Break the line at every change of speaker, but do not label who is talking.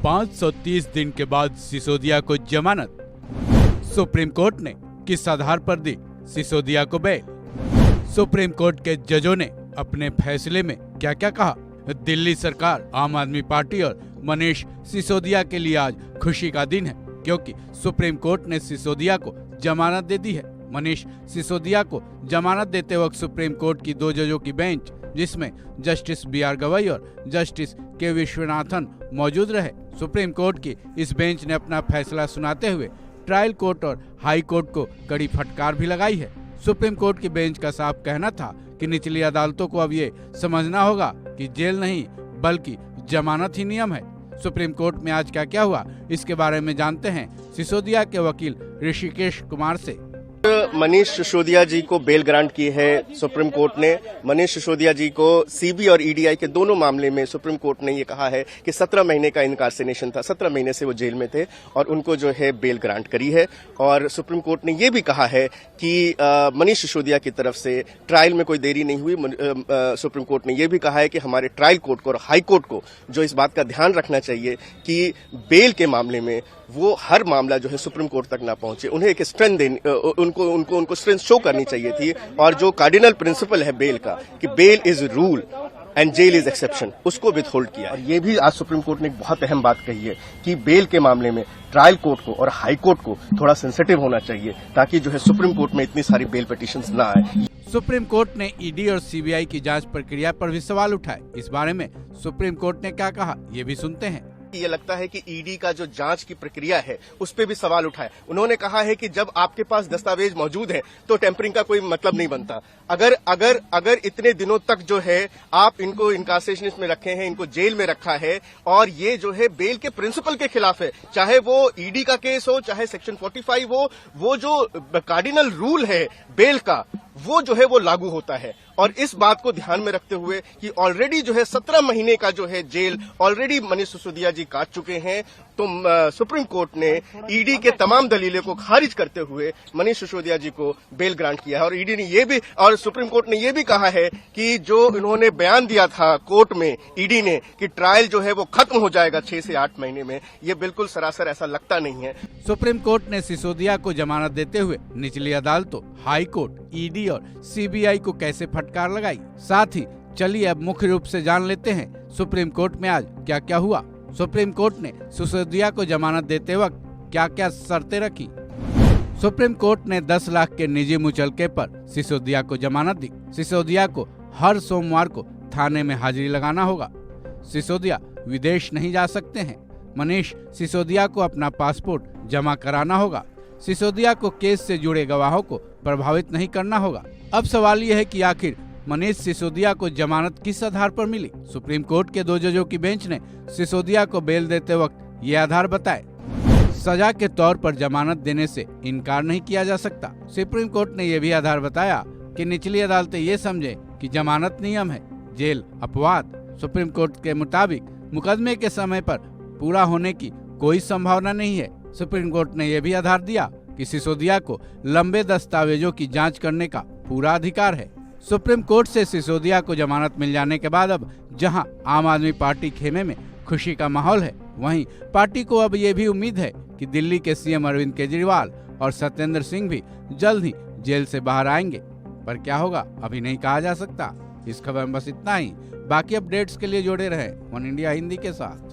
530 दिन के बाद सिसोदिया को जमानत। सुप्रीम कोर्ट ने किस आधार पर दी सिसोदिया को बेल? सुप्रीम कोर्ट के जजों ने अपने फैसले में क्या क्या कहा? दिल्ली सरकार, आम आदमी पार्टी और मनीष सिसोदिया के लिए आज खुशी का दिन है, क्योंकि सुप्रीम कोर्ट ने सिसोदिया को जमानत दे दी है। मनीष सिसोदिया को जमानत देते वक्त सुप्रीम कोर्ट की 2 जजों की बेंच, जिसमें जस्टिस BR गवई और जस्टिस के विश्वनाथन मौजूद रहे। सुप्रीम कोर्ट की इस बेंच ने अपना फैसला सुनाते हुए ट्रायल कोर्ट और हाई कोर्ट को कड़ी फटकार भी लगाई है। सुप्रीम कोर्ट की बेंच का साफ कहना था कि निचली अदालतों को अब ये समझना होगा कि जेल नहीं बल्कि जमानत ही नियम है। सुप्रीम कोर्ट में आज क्या क्या हुआ, इसके बारे में जानते हैं सिसोदिया के वकील ऋषिकेश कुमार से।
मनीष सिसोदिया जी को बेल ग्रांट की है सुप्रीम कोर्ट ने। मनीष सिसोदिया जी को CBI और EDI के दोनों मामले में सुप्रीम कोर्ट ने ये कहा है कि 17 महीने का इनकार्सेनेशन था, 17 महीने से वो जेल में थे और उनको जो है बेल ग्रांट करी है। और सुप्रीम कोर्ट ने ये भी कहा है कि मनीष सिसोदिया की तरफ से ट्रायल में कोई देरी नहीं हुई। सुप्रीम कोर्ट ने ये भी कहा है कि हमारे ट्रायल कोर्ट को और हाई कोर्ट को जो इस बात का ध्यान रखना चाहिए कि बेल के मामले में वो हर मामला जो है सुप्रीम कोर्ट तक ना पहुंचे, उन्हें एक स्ट्रेंथ देनी, उनको स्ट्रेंथ शो करनी चाहिए थी। और जो कार्डिनल प्रिंसिपल है बेल का कि bail is rule and jail is exception, उसको विथहोल्ड किया। और ये भी आज सुप्रीम कोर्ट ने एक बहुत अहम बात कही है कि बेल के मामले में ट्रायल कोर्ट को और हाई कोर्ट को थोड़ा सेंसिटिव होना चाहिए, ताकि जो है सुप्रीम कोर्ट में इतनी सारी बेल पिटीशंस ना आए।
सुप्रीम कोर्ट ने ED और CBI की जांच प्रक्रिया पर भी सवाल उठाए। इस बारे में सुप्रीम कोर्ट ने क्या कहा, ये भी सुनते हैं।
ये लगता है कि ED का जो जांच की प्रक्रिया है उस पे भी सवाल उठाए। उन्होंने कहा है कि जब आपके पास दस्तावेज मौजूद हैं तो टेम्परिंग का कोई मतलब नहीं बनता। अगर इतने दिनों तक जो है आप इनको इनकार्सेशन में रखे हैं, इनको जेल में रखा है और ये जो है बेल के प्रिंसिपल के खिलाफ है, चाहे वो ED का केस हो, चाहे सेक्शन 45 हो, वो जो कार्डिनल रूल है बेल का वो जो है वो लागू होता है। और इस बात को ध्यान में रखते हुए कि ऑलरेडी जो है 17 महीने का जो है जेल ऑलरेडी मनीष सिसोदिया जी काट चुके हैं, तो सुप्रीम कोर्ट ने ED के तमाम दलीलें को खारिज करते हुए मनीष सिसोदिया जी को बेल ग्रांट किया है। और ED ने ये भी और सुप्रीम कोर्ट ने ये भी कहा है कि जो इन्होंने बयान दिया था कोर्ट में ED ने कि ट्रायल जो है वो खत्म हो जाएगा 6 से 8 महीने में, ये बिल्कुल सरासर ऐसा लगता नहीं है।
सुप्रीम कोर्ट ने सिसोदिया को जमानत देते हुए निचली अदालतों, हाई कोर्ट, ED और CBI को कैसे फटकार लगाई। साथ ही चलिए अब मुख्य रूप से जान लेते हैं सुप्रीम कोर्ट में आज क्या क्या हुआ। सुप्रीम कोर्ट ने सिसोदिया को जमानत देते वक्त क्या क्या शर्तें रखी। सुप्रीम कोर्ट ने 10 लाख के निजी मुचलके पर सिसोदिया को जमानत दी। सिसोदिया को हर सोमवार को थाने में हाजिरी लगाना होगा। सिसोदिया विदेश नहीं जा सकते हैं। मनीष सिसोदिया को अपना पासपोर्ट जमा कराना होगा। सिसोदिया को केस से जुड़े गवाहों को प्रभावित नहीं करना होगा। अब सवाल यह है कि आखिर मनीष सिसोदिया को जमानत किस आधार पर मिली। सुप्रीम कोर्ट के 2 जजों की बेंच ने सिसोदिया को बेल देते वक्त ये आधार बताए। सजा के तौर पर जमानत देने से इनकार नहीं किया जा सकता। सुप्रीम कोर्ट ने यह भी आधार बताया कि निचली अदालतें ये समझे कि जमानत नियम है, जेल अपवाद। सुप्रीम कोर्ट के मुताबिक मुकदमे के समय पर पूरा होने की कोई संभावना नहीं है। सुप्रीम कोर्ट ने यह भी आधार दिया कि सिसोदिया को लंबे दस्तावेजों की जांच करने का पूरा अधिकार है। सुप्रीम कोर्ट से सिसोदिया को जमानत मिल जाने के बाद अब जहां आम आदमी पार्टी खेमे में खुशी का माहौल है, वहीं पार्टी को अब ये भी उम्मीद है कि दिल्ली के CM अरविंद केजरीवाल और सत्येंद्र सिंह भी जल्द ही जेल से बाहर आएंगे। पर क्या होगा अभी नहीं कहा जा सकता। इस खबर में बस इतना ही। बाकी अपडेट्स के लिए जुड़े रहें वन इंडिया हिंदी के साथ।